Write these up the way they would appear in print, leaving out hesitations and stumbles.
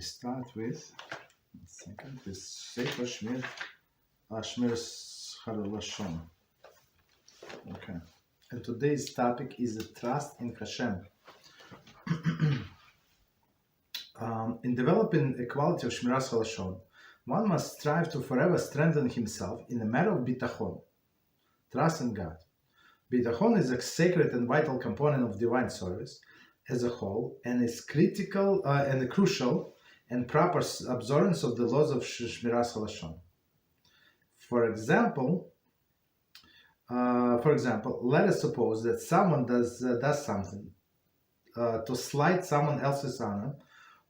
we start with, Sefer Shmiras Haloshon. Okay. And today's topic is the trust in Hashem. In developing a quality of Shmiras Haloshon, one must strive to forever strengthen himself in the matter of Bitachon, trust in God. Bitachon is a sacred and vital component of divine service as a whole, and is critical and crucial and proper observance of the laws of Shmiras Haloshon. For example, let us suppose that someone does something to slight someone else's honor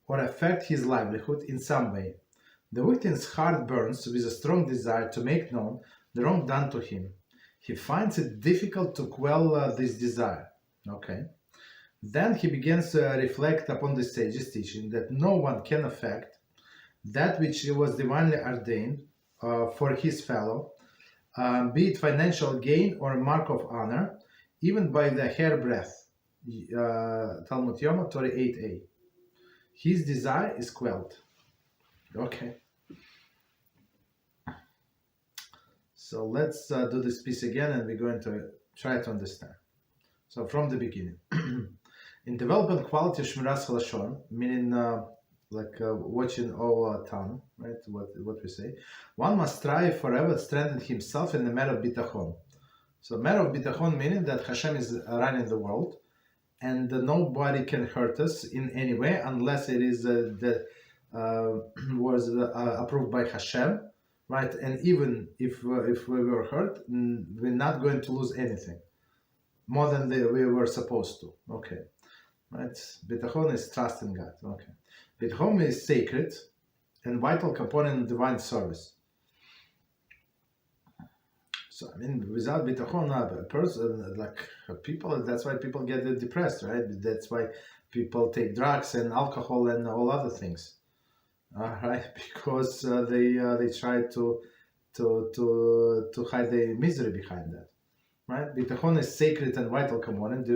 or affect his livelihood in some way. The victim's heart burns with a strong desire to make known the wrong done to him. He finds it difficult to quell this desire. Okay. Then he begins to reflect upon the sage's teaching that no one can affect that which was divinely ordained for his fellow, be it financial gain or a mark of honor, even by the hairbreadth. Talmud Yoma 38a. His desire is quelled. Okay. So let's do this piece again, and we're going to try to understand. So from the beginning. In developing quality of Shmiras Haloshon, meaning watching all time, right? What we say, one must strive forever to strengthen himself in the matter of Bitachon. So matter of Bitachon meaning that Hashem is running the world, and nobody can hurt us in any way unless it is was approved by Hashem, right? And even if we were hurt, we're not going to lose anything more than we were supposed to. Okay. Right? Bitachon is trust in God. Okay. Bitachon is sacred and vital component of divine service. So, I mean, without Bitachon, a person, people, that's why people get depressed, right? That's why people take drugs and alcohol and all other things. Right? Because they try to hide the misery behind that. Right? Bitachon is sacred and vital component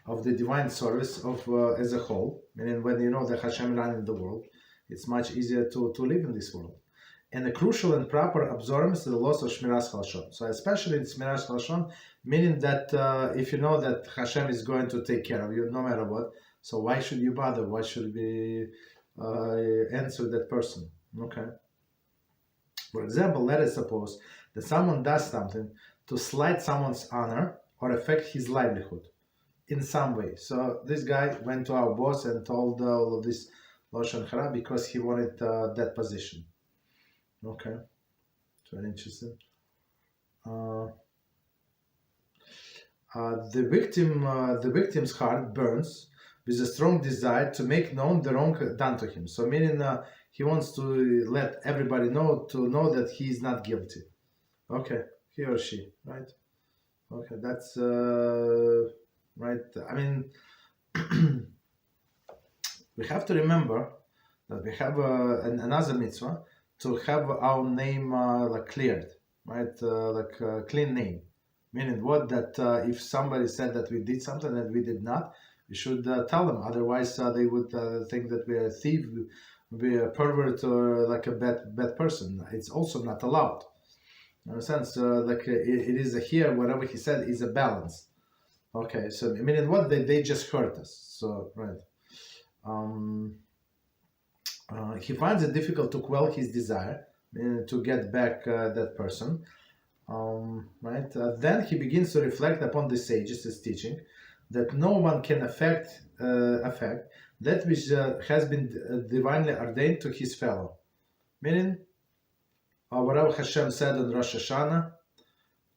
of the divine service of as a whole. Meaning, when you know that Hashem running the world, it's much easier to live in this world. And a crucial and proper observance of the laws of Shmiras Haloshon. So especially in Shmiras Haloshon, meaning that if you know that Hashem is going to take care of you no matter what, so why should you bother? Why should we answer that person? Okay. For example, let us suppose that someone does something to slight someone's honor or affect his livelihood in some way. So this guy went to our boss and told all of this Lashon Hara because he wanted that position. Okay, it's very interesting. The victim's heart burns with a strong desire to make known the wrong done to him. So meaning he wants to let everybody know that he is not guilty. Okay. He or she, right? Okay, that's right. I mean, we have to remember that we have another mitzvah to have our name cleared, right? Clean name. Meaning what? That if somebody said that we did something that we did not, we should tell them. Otherwise, they would think that we are a thief, we are a pervert, or like a bad person. It's also not allowed. In a sense, it is here, whatever he said is a balance. Okay, so I mean, what they just hurt us. So right, he finds it difficult to quell his desire to get back that person. Right, then he begins to reflect upon the sages' teaching that no one can affect that which has been divinely ordained to his fellow, meaning. Whatever Hashem said on Rosh Hashanah,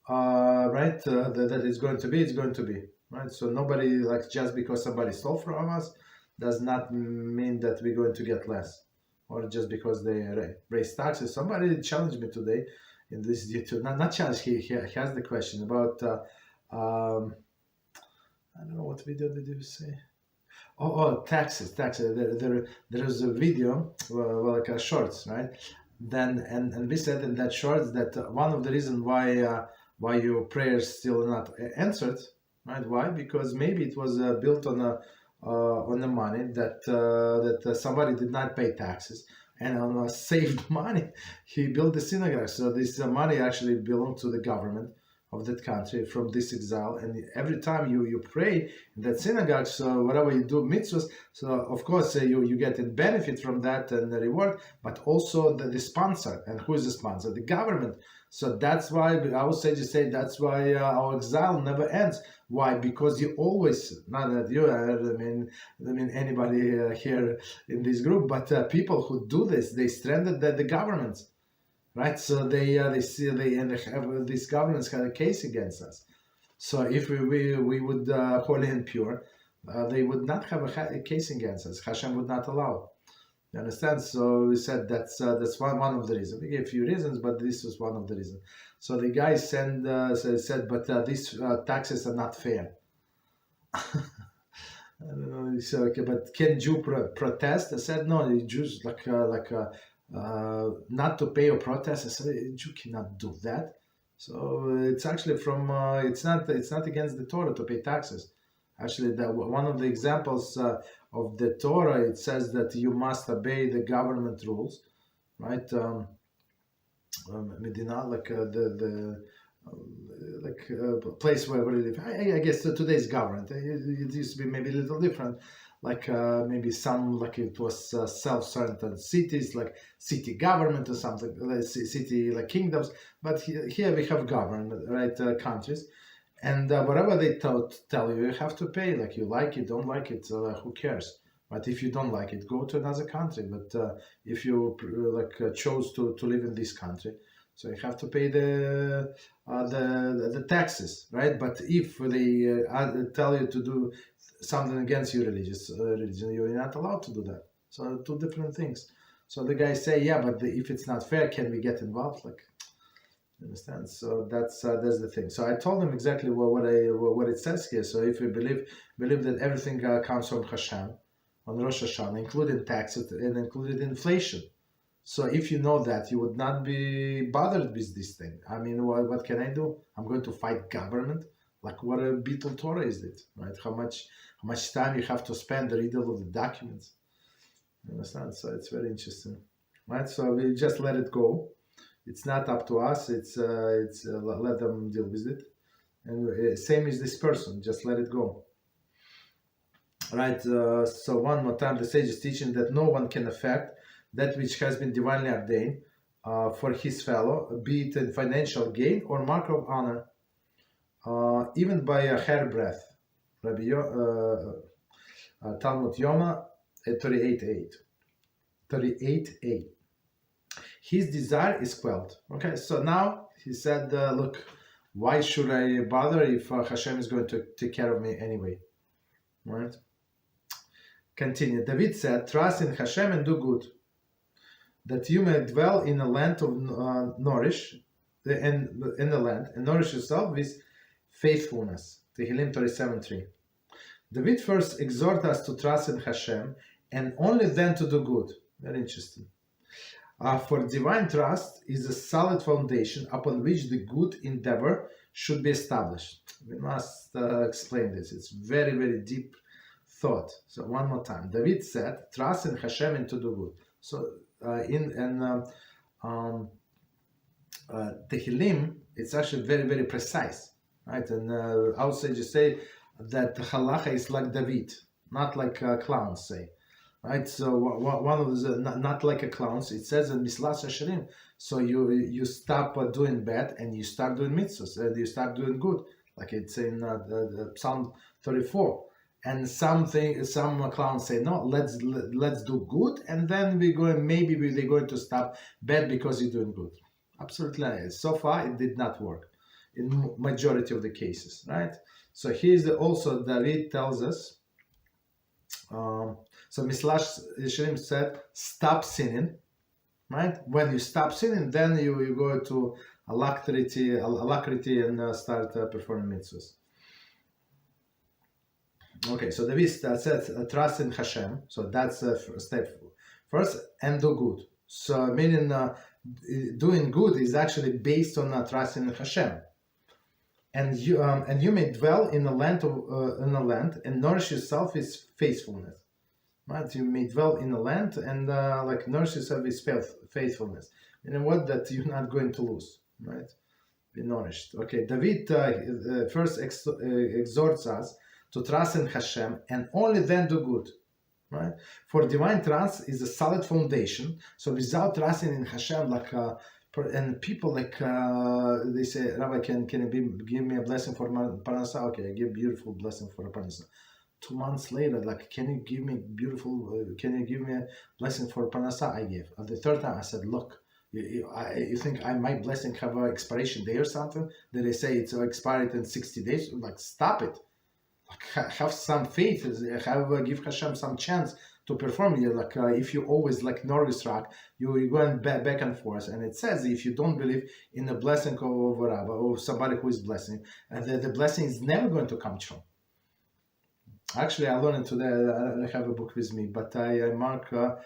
right, that it's going to be, it's going to be, right? So nobody, just because somebody stole from us, does not mean that we're going to get less, or just because they raise taxes. Somebody challenged me today in this YouTube, not challenge, he has the question about, I don't know, what video did you say? Oh, taxes. There is a video, shorts, right? Then and we said in that short that one of the reasons why your prayers still not answered, right? Why? Because maybe it was built on on the money that somebody did not pay taxes, and on saved money, he built the synagogue. So this money actually belonged to the government of that country from this exile. And every time you pray in that synagogue, so whatever you do mitzvahs, so of course you get a benefit from that and the reward, but also the sponsor. And who is the sponsor? The government. So that's why I would say that's why our exile never ends. Why? Because you always, not that you, I mean anybody here in this group, but people who do this, they stranded the governments, right? So they have these governments had a case against us. So if we would holy and pure, they would not have a case against us. Hashem would not allow. You understand? So we said that's one of the reasons. We gave a few reasons, but this was one of the reasons. So the guy said, but these taxes are not fair. I don't know. He said, okay, but can Jew protest? I said, no, the Jews not to pay or protest. I said, a Jew cannot do that. So it's actually from it's not against the Torah to pay taxes. Actually, one of the examples of the Torah, it says that you must obey the government rules, right? Medina, place where we live. I guess today's government. It used to be maybe a little different, maybe some it was self-centered cities, like city government or something, city kingdoms. But here we have government, right? Countries. And whatever they tell you, you have to pay. Like you like it, don't like it, who cares? But if you don't like it, go to another country. But if you chose to live in this country, so you have to pay the taxes, right? But if they tell you to do something against your religion, you're not allowed to do that. So two different things. So the guys say, yeah, but if it's not fair, can we get involved? Understand? So that's the thing. So I told him exactly what it says here. So if we believe that everything comes from Hashem on Rosh Hashanah, including taxes and including inflation. So if you know that, you would not be bothered with this thing. I mean, what can I do? I'm going to fight government? Like what a Beetle Torah is it, right? How much time you have to spend the reading of the documents. You understand? So it's very interesting, right? So we just let it go. It's not up to us. It's let them deal with it. And same as this person, just let it go. Right. So one more time, the sage is teaching that no one can affect that which has been divinely ordained for his fellow, be it in financial gain or mark of honor, even by a hairbreadth. Rabbi Talmud Yoma 38:8. 38:8. His desire is quelled. Okay, so now he said, look, why should I bother if Hashem is going to take care of me anyway? Right? Continue. David said, trust in Hashem and do good, that you may dwell in a land of nourish, and in the land, and nourish yourself with faithfulness. Tehillim 37:3. David first exhorts us to trust in Hashem and only then to do good. Very interesting. For divine trust is a solid foundation upon which the good endeavor should be established. We must explain this. It's very, very deep thought. So one more time. David said, trust in Hashem and to do good. So Tehillim, it's actually very, very precise. Right? And I would say that halacha is like David, not like clowns say. Right, so one of the not like a clowns. It says in Mislas Hashirim. So you stop doing bad and you start doing mitzvahs and you start doing good, like it's in Psalm 34. And some clowns say no, let's do good, and then they're going to stop bad because you're doing good. Absolutely not. So far it did not work in majority of the cases, right? So here's also David tells us. So Mislash Hashirim said, stop sinning, right? When you stop sinning, then you go to alacrity and start performing mitzvahs. Okay, so David said, trust in Hashem. So that's step first, and do good. So meaning doing good is actually based on trusting in Hashem. and you may dwell in the land and nourish yourself with faithfulness. Right? You may dwell in the land and nourish yourself with faithfulness. And what that you're not going to lose, right? Be nourished. Okay, David first exhorts us to trust in Hashem and only then do good. Right? For divine trust is a solid foundation. So without trusting in Hashem, and people they say, Rabbi, can you give me a blessing for my parnasa? Okay, I give beautiful blessing for a parnasa. 2 months later, can you give me a blessing for parnasa? I gave. At the third time, I said, look, you think my blessing have an expiration day or something? Then they say it's expired in 60 days. Stop it. Have some faith. Give Hashem some chance to perform. If you always nervous rock, you're going back and forth. And it says if you don't believe in the blessing of a rabbi or somebody who is blessing, the blessing is never going to come true. Actually, I learned today. I don't have a book with me, but I mark to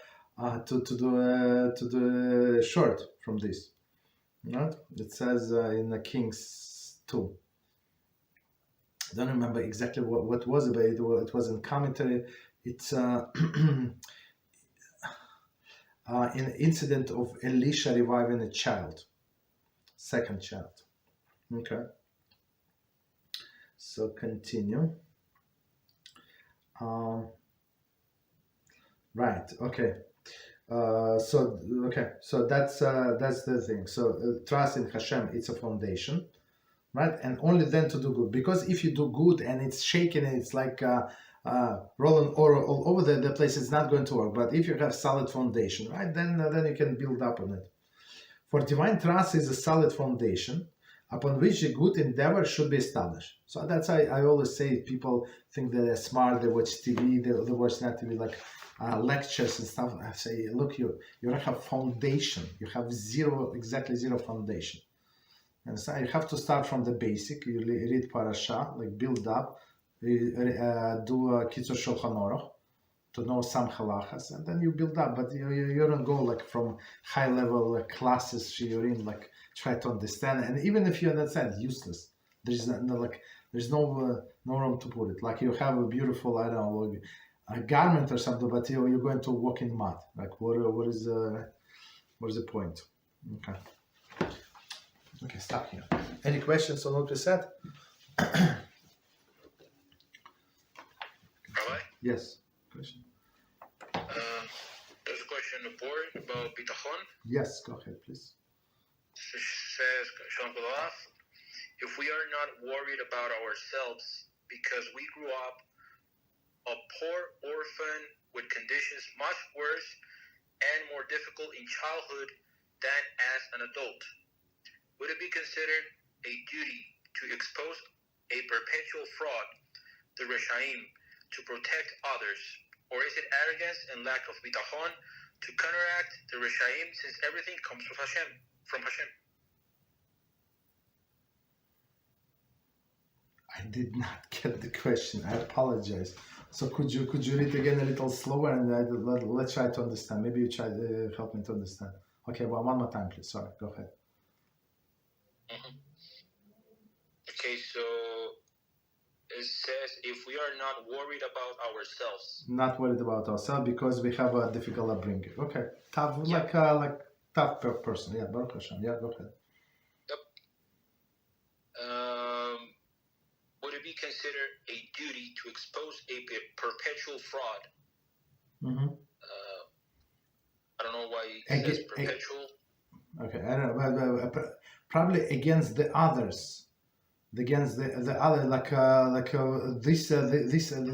the short from this. Right? It says in the Kings 2. I don't remember exactly what was it, but it was in commentary. It's an incident of Elisha reviving a child, second child. Okay. So continue. Right. Okay. So that's the thing. So trust in Hashem, it's a foundation, right? And only then to do good. Because if you do good and it's shaking and it's rolling all over the place, it's not going to work. But if you have solid foundation, right, then you can build up on it. For divine trust is a solid foundation upon which a good endeavor should be established. So that's why I always say people think that they're smart, they watch TV, they watch not TV, lectures and stuff. I say, look, you don't have foundation. You have exactly zero foundation. And so you have to start from the basic. You read parasha, build up, do a Kitzur Shulchan Aruch to know some halachas, and then you build up. But you don't go from high level classes you're in, try to understand. And even if you understand, useless. There's no room to put it. You have a beautiful, I don't know, a garment or something, but you're going to walk in mud. What is the point? Okay, stop here. Any questions on what we said? Rabbi? Yes. Question. There's a question on the board about Bitachon. Yes, go ahead, please. It says, Shalom B'Lav, if we are not worried about ourselves because we grew up a poor orphan with conditions much worse and more difficult in childhood than as an adult, would it be considered a duty to expose a perpetual fraud, the Reshaim, to protect others? Or is it arrogance and lack of Bitachon to counteract the Reshaim, since everything comes from Hashem? I did not get the question. I apologize. So could you read again a little slower, and let's try to understand. Maybe you try to help me to understand. Okay, well, one more time, please. Sorry, go ahead. Mm-hmm. Okay, so it says if we are not worried about ourselves. Not worried about ourselves because we have a difficult upbringing. Okay, tough, yeah. Tough person. Yeah, Baruch Hashem. Yeah, go ahead. Yep. Would it be considered a duty to expose a perpetual fraud? Mm-hmm. I don't know why it says perpetual. Okay, I don't know, but probably against the others, against the other, the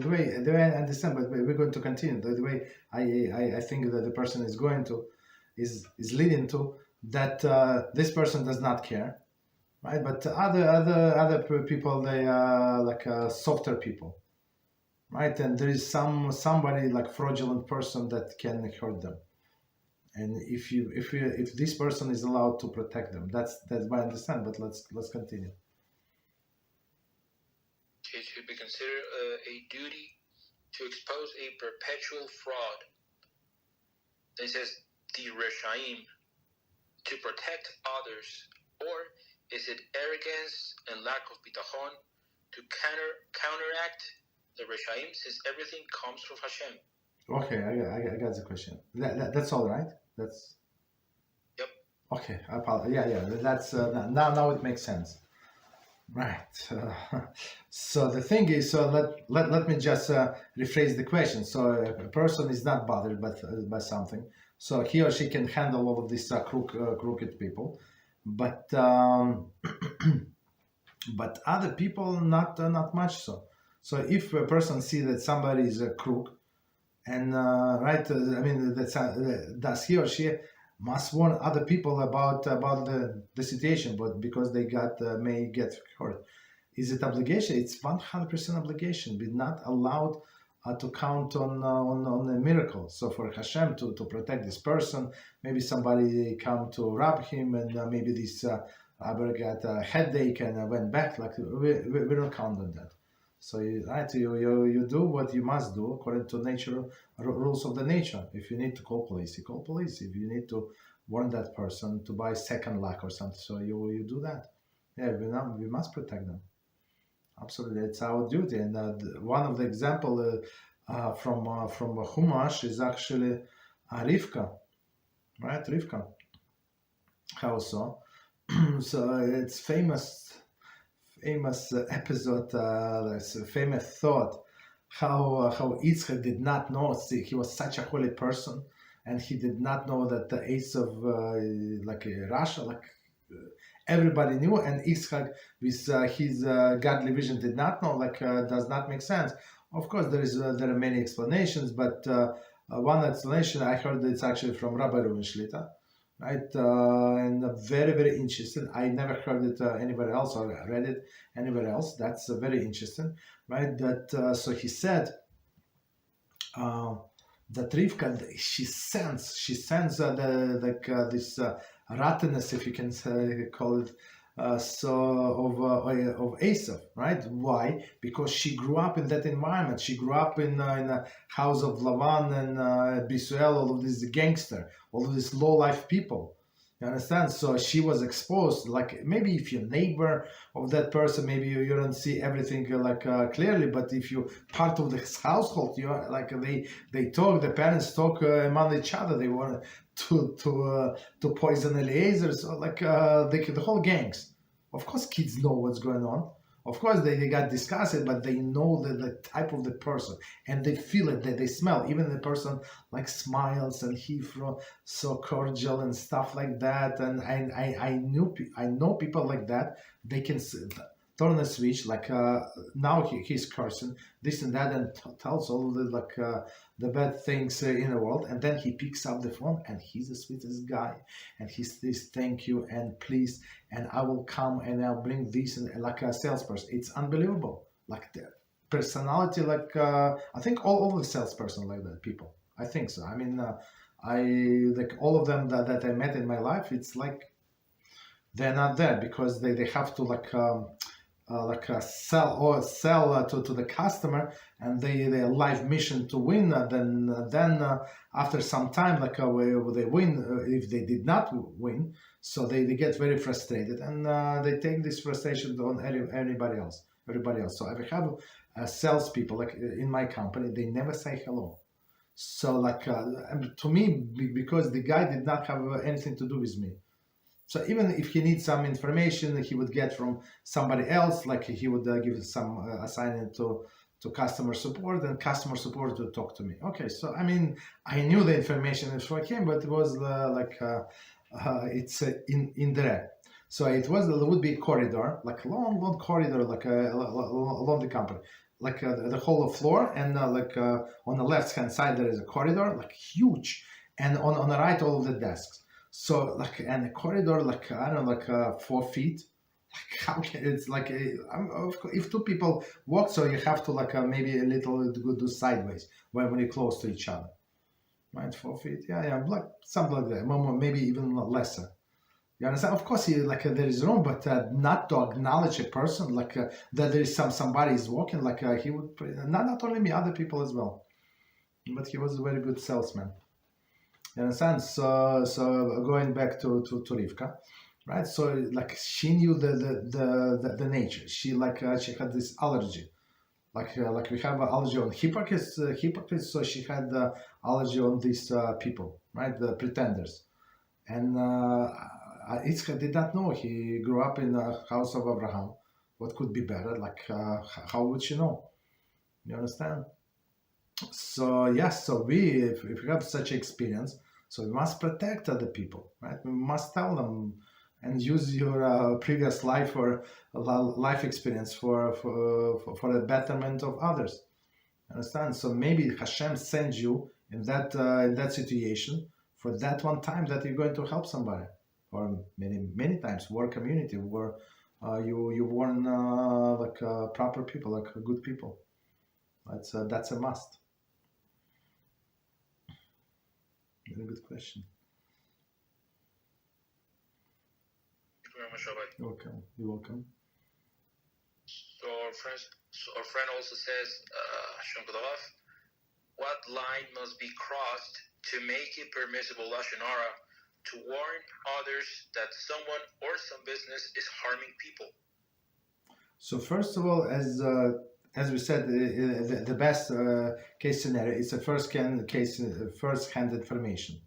way I understand, but we're going to continue. The way I think that the person is going to, is leading to that this person does not care, right? But other people, they are softer people, right? And there is somebody fraudulent person that can hurt them. And if this person is allowed to protect them, that's what I understand. But let's continue. It should be considered a duty to expose a perpetual fraud. Then it says the Reshaim, to protect others, or Is it arrogance and lack of bitachon to counteract the Reshaim, since everything comes from Hashem? Okay, I got the question. That's all right. That's Yep. okay. I apologize. Yeah. That's now it makes sense. Right. So the thing is, so let me just rephrase the question. So a person is not bothered by something, so he or she can handle all of these crooked people, but but other people not much so. So if a person see that somebody is a crook, and right, I mean, does he or she must warn other people about the situation, but because they may get hurt. Is it obligation? It's 100% obligation. We're not allowed to count on a miracle. So for Hashem to protect this person, maybe somebody come to rob him, and maybe this Rabbi got a headache and went back. Like we don't count on that. So you do what you must do according to nature rules of the nature. If you need to call police, you call police. If you need to warn that person to buy second luck or something, so you do that. Yeah, we must protect them. Absolutely, it's our duty. And one of the example from Chumash is actually Rivka, right? Rivka. How so? So it's famous episode, famous thought, how Yitzchak did not know. See, he was such a holy person, and he did not know that the ace of Russia, everybody knew, and Yitzchak with his godly vision did not know. Does not make sense. Of course, there are many explanations, but one explanation I heard, it's actually from Rabbi Reuven Shlita. Right, and very, very interesting. I never heard it anywhere else or read it anywhere else. That's very interesting, right? That so he said that Rivka, she sends this rottenness, if you can call it, of Esav, right? Why? Because she grew up in that environment. She grew up in a house of Lavan and Bisuel, all of these gangster, all of these low life people. You understand? So she was exposed. Like maybe if you're neighbor of that person, maybe you don't see everything clearly. But if you're part of this household, you are they talk. The parents talk among each other. They want to poison Eliezer. So the whole gangs. Of course, kids know what's going on. Of course, they got discussed, but they know the type of the person, and they feel it, they smell. Even the person smiles and he so cordial and stuff like that. And I know people like that. They can turn a switch now he's cursing this and that and tells all the bad things in the world, and then he picks up the phone and he's the sweetest guy, and he says thank you and please, and I will come and I'll bring this, and like a salesperson. It's unbelievable. The personality, I think all the salesperson like that people. I think so. I mean, I all of them that I met in my life. It's they're not there because they have to sell to the customer, and their life mission to win. Then after some time, they win. If they did not win, so they get very frustrated, and they take this frustration on everybody else. So I have salespeople in my company. They never say hello. So to me, because the guy did not have anything to do with me. So even if he needs some information, he would get from somebody else. He would give some assignment to customer support, and customer support would talk to me. Okay, so I mean, I knew the information for him, but it was it's indirect. So it would be a corridor, long corridor, along the company, the whole floor, and on the left hand side there is a corridor, huge, and on the right all of the desks. So and the corridor, I don't know, 4 feet. How can it's if two people walk, so you have to maybe a little do sideways when you're close to each other, right? 4 feet, yeah, something like that, maybe even lesser. You understand? Of course, there is room, but not to acknowledge a person that there is somebody is walking. He would not only me, other people as well. But he was a very good salesman. You understand? So going back to Rivka, right? So like she knew the nature. She she had this allergy, like we have an allergy on hypocrites. So she had the allergy on these people, right? The pretenders. And Yitzchak did not know. He grew up in the house of Abraham. What could be better? How would she know? You understand? So yes, so if we have such experience, so we must protect other people, right? We must tell them and use your previous life or life experience for the betterment of others. Understand? So maybe Hashem sends you in that situation for that one time that you're going to help somebody, or many times, war community, where you warn proper people, like good people. That's a must. Very good question. Thank you very much, Rabbi. You're welcome. You're welcome. So our friend also says, what line must be crossed to make it permissible Lashon Hara to warn others that someone or some business is harming people? So first of all, as we said, the best case scenario is a first-hand information,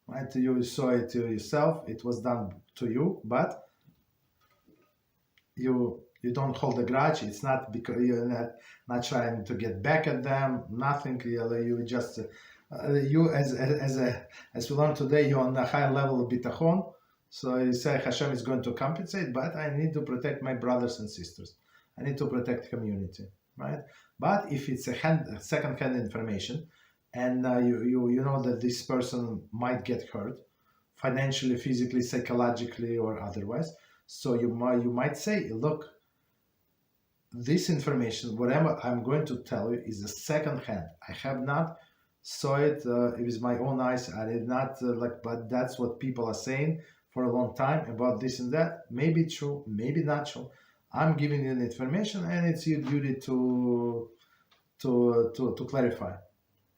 right? You saw it to yourself; it was done to you, but you don't hold a grudge. It's not because you're not trying to get back at them. Nothing. You just you as we learned today, you're on a high level of Bitachon. So you say Hashem is going to compensate, but I need to protect my brothers and sisters. I need to protect community, right? But if it's a second-hand information, and you know that this person might get hurt, financially, physically, psychologically, or otherwise, so you might say, look, this information, whatever I'm going to tell you, is a second hand. I have not saw it with my own eyes. I did not but that's what people are saying for a long time about this and that. Maybe true, maybe not true. I'm giving you the information, and it's your duty to clarify.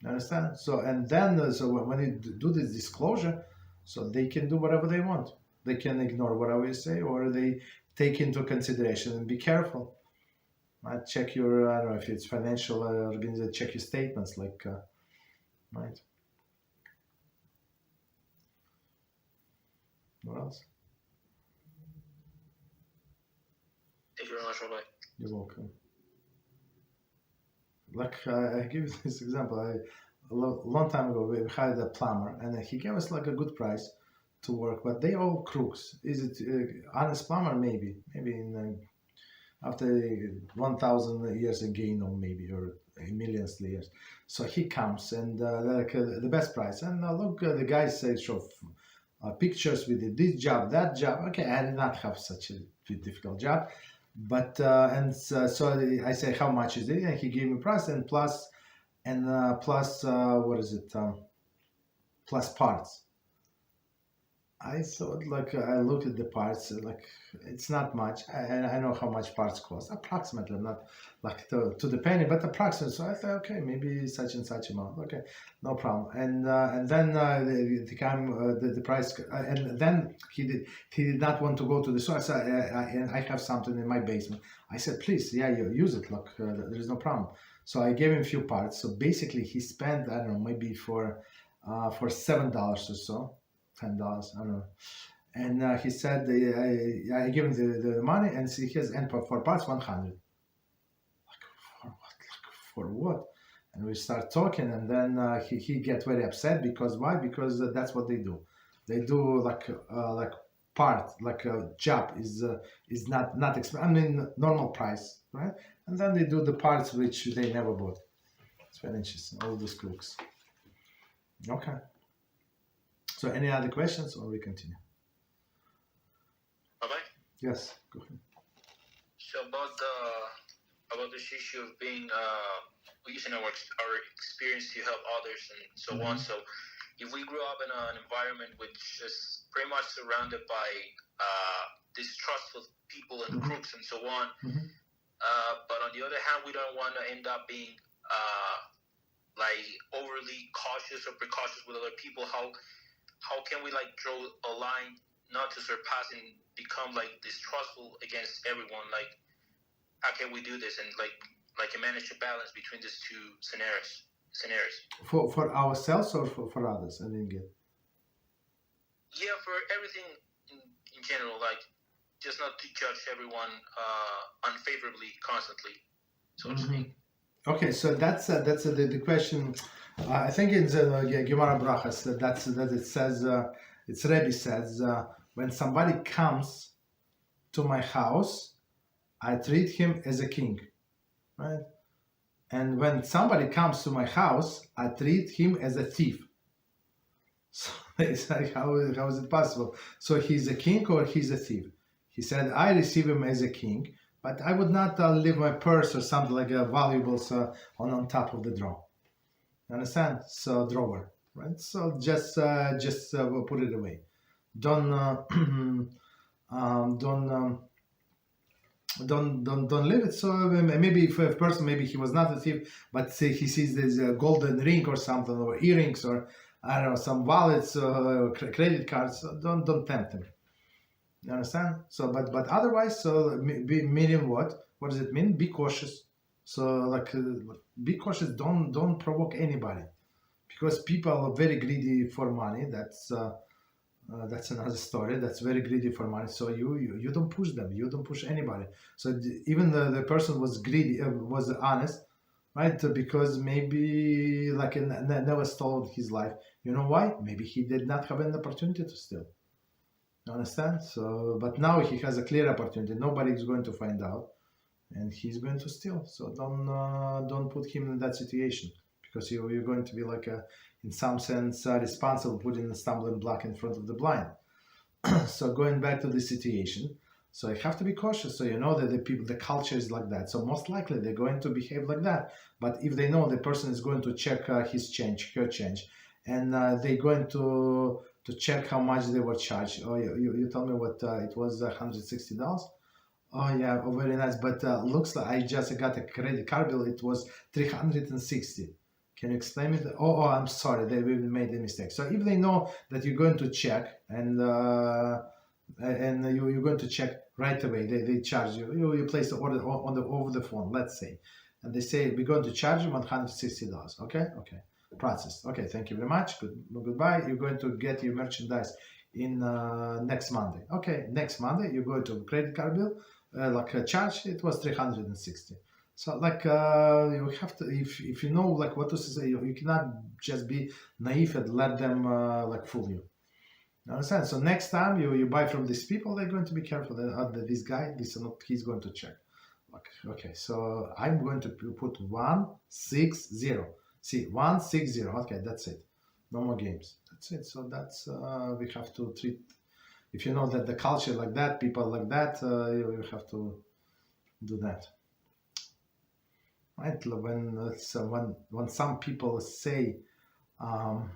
You understand? So and then so when you do this disclosure, so they can do whatever they want. They can ignore whatever you say, or they take into consideration. And be careful. Right? Check your, I don't know if it's financial organization, check your statements, right? What else? Thank you very much, Rabbi. You're welcome. I give you this example. A long time ago, we hired a plumber, and he gave us a good price to work, but they all crooks. Is it honest plumber? Maybe in after 1,000 years again, or maybe or millions of years. So he comes and the best price, and look, the guy says show pictures with this job, that job. Okay, I did not have such a difficult job, but so I say how much is it, and he gave me price and plus what is it? Plus parts. I thought I looked at the parts it's not much. I know how much parts cost approximately, not to the penny, but approximately. So I thought, okay, maybe such and such amount. Okay, no problem. And then the price, and then he did not want to go to the store. So I have something in my basement. I said, please, yeah, you use it. Look, there is no problem. So I gave him a few parts. So basically, he spent, I don't know, maybe for $7 or so. $10, I don't know. And he said, I gave him the money, and he has, and for parts, 100. For what? And we start talking, and then he get very upset because why? Because that's what they do. They do part, a job is not expensive. I mean, normal price, right? And then they do the parts which they never bought. It's very interesting. All those crooks. Okay. So any other questions, or we continue? Bye-bye. Yes, go ahead. So about this issue of being using our experience to help others and so on. So if we grew up in an environment which is pretty much surrounded by distrustful people and crooks and so on, but on the other hand, we don't want to end up being overly cautious or precautious with other people. How can we draw a line not to surpass and become like distrustful against everyone. Like, how can we do this? And like manage to balance between these two scenarios. For ourselves or for others? I didn't get. Yeah, for everything in general, like just not to judge everyone unfavorably constantly, so to speak. Okay, so that's the question. I think in the Gemara Brachas that it says it's Rebbe says when somebody comes to my house, I treat him as a king, right? And when somebody comes to my house, I treat him as a thief. So it's like, how is it possible? So he's a king or he's a thief? He said, I receive him as a king, but I would not leave my purse or something like valuables on top of the drawer. You understand? So drawer, right? So just put it away. Don't leave it. So maybe if a person, maybe he was not a thief, but say he sees there's a golden ring or something, or earrings, or I don't know, some wallets, credit cards. So don't tempt him. You understand? So but otherwise, so meaning what? What does it mean? Be cautious. So like be cautious. Don't provoke anybody, because people are very greedy for money. That's another story. That's very greedy for money. So you don't push them. You don't push anybody. So even the person was greedy, was honest, right? Because maybe like never stole his life. You know why? Maybe he did not have an opportunity to steal. You understand? So, but now he has a clear opportunity. Nobody is going to find out, and he's going to steal. So don't put him in that situation, because you're going to be like in some sense responsible, putting a stumbling block in front of the blind. So going back to the situation, so you have to be cautious. So you know that the culture is like that. So most likely they're going to behave like that. But if they know the person is going to check his change, her change, and they're going to check how much they were charged. Oh, you told me what it was $160. Oh yeah, oh, very nice. But looks like I just got a credit card bill. It was $360. Can you explain it? Oh, I'm sorry, they made a mistake. So if they know that you're going to check and you're going to check right away, they charge you. You place the order over the phone, let's say, and they say we're going to charge you $160. Okay. Process. Okay, thank you very much. Goodbye. You're going to get your merchandise in next Monday. Okay, next Monday you go to credit card bill, like a charge. It was $360. So like you have to, if you know like what to say, you cannot just be naive and let them like fool you. You understand? So next time you buy from these people, they're going to be careful. That this guy, he's going to check. Okay, so I'm going to put 160. See, 160. Okay, that's it. No more games. That's it. So that's we have to treat. If you know that the culture like that, people like that, you have to do that. Right? When some people say that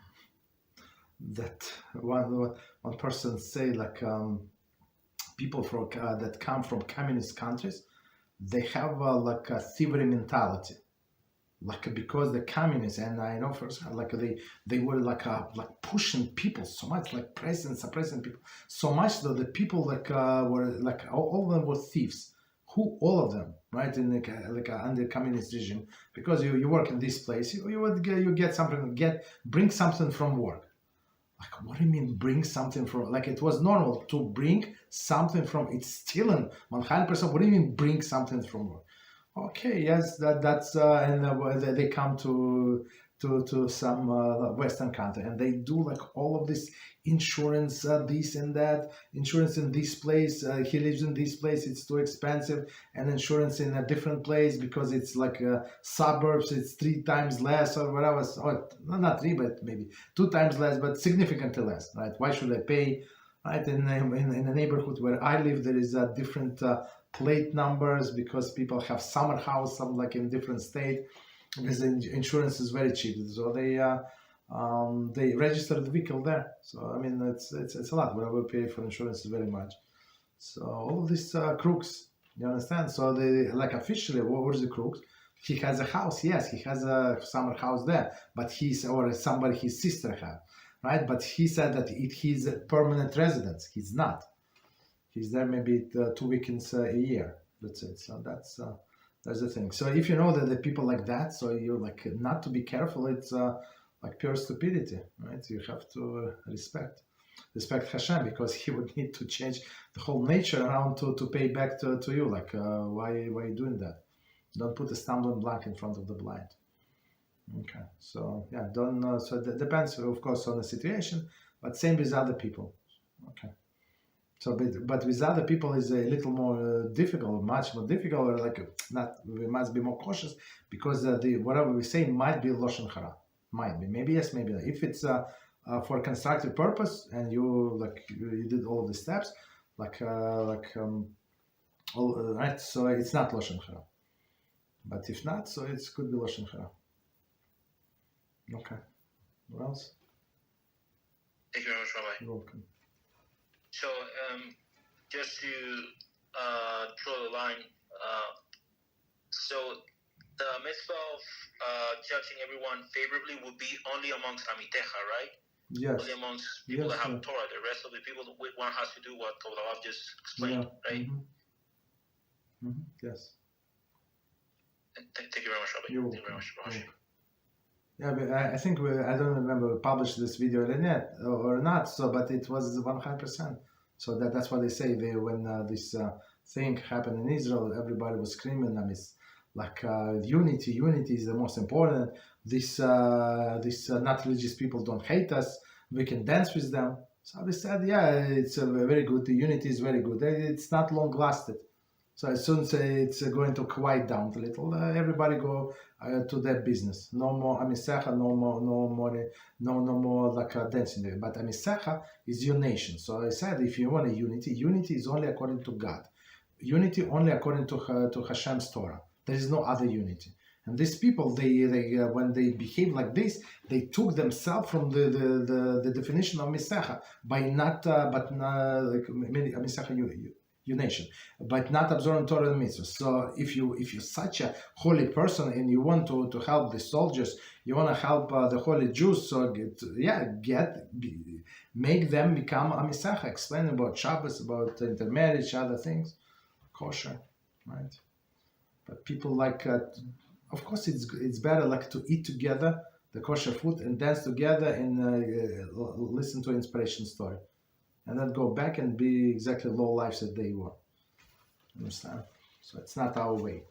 one person say like people that come from communist countries, they have like a thievery mentality. Like because the communists, and I know for like they were like pushing people so much, like suppressing people so much that the people like were like all of them were thieves. Who? All of them, right? In under communist regime, because you work in this place, you get something, bring something from work. Like, what do you mean bring something from? Like it was normal to bring something from. It's stealing 100%. What do you mean bring something from work? Okay, yes, that's and they come to some Western country, and they do like all of this insurance, this and that, insurance in this place. He lives in this place; it's too expensive, and insurance in a different place because it's like suburbs. It's 3 times less, or whatever. Or not 3, but maybe 2 times less, but significantly less, right? Why should I pay? Right, in the neighborhood where I live, there is a different plate numbers because people have summer house, some like in different state, because the insurance is very cheap. So they register the vehicle there. So I mean it's a lot. What we pay for insurance is very much. So all of these crooks, you understand? So they like officially, what is the crooks? He has a house. Yes, he has a summer house there, but or somebody his sister have. right? But he said that he's a permanent resident. He's not. He's there maybe 2 weekends a year. That's it. So that's the thing. So if you know that the people like that, so you're like not to be careful. It's like pure stupidity, right? You have to respect Hashem, because he would need to change the whole nature around to pay back to you. Like why are you doing that? Don't put a stumbling block in front of the blind. Okay, so yeah, don't. So that depends, of course, on the situation, but same with other people. Okay. So, but with other people is a little more difficult, much more difficult. Or like not, we must be more cautious, because the whatever we say might be Lashon Hara, might be, maybe yes, maybe not. If it's for a constructive purpose and you you did all of the steps, all right, so it's not Lashon Hara. But if not, so it could be Lashon Hara. Okay. What else? Thank you very much, Rabbi. You're welcome. So, just to draw the line, so the mitzvah of judging everyone favorably would be only amongst Amitecha, right? Yes. Only amongst people that have Torah. The rest of the people, one has to do what Rabbi Lev just explained, right? Mm-hmm. Mm-hmm. Yes. Thank you very much, Rabbi. You're Thank you very much, Rabbi. Yeah, but I think I don't remember we published this video or not. So, but it was 100%. So that's what they say. When this thing happened in Israel, everybody was screaming. I mean, like unity is the most important. This not religious people don't hate us. We can dance with them. So we said, yeah, it's very good. The unity is very good. It's not long lasted. So as soon as it's going to quiet down a little, everybody go to their business. No more amisecha, no more like dancing there. But amisecha is your nation. So I said, if you want a unity is only according to God. Unity only according to Hashem's Torah. There is no other unity. And these people, they when they behave like this, they took themselves from the definition of misecha by not, like misecha your nation, but not observing Torah and mitzvahs. So if you're such a holy person and you want to help the soldiers, you want to help the holy Jews, so make them become a misecha. Explain about Shabbos, about intermarriage, other things, kosher, right? But people like, of course, it's better like to eat together the kosher food and dance together and listen to an inspiration story. And then go back and be exactly low lives that they were. Understand? So it's not our way.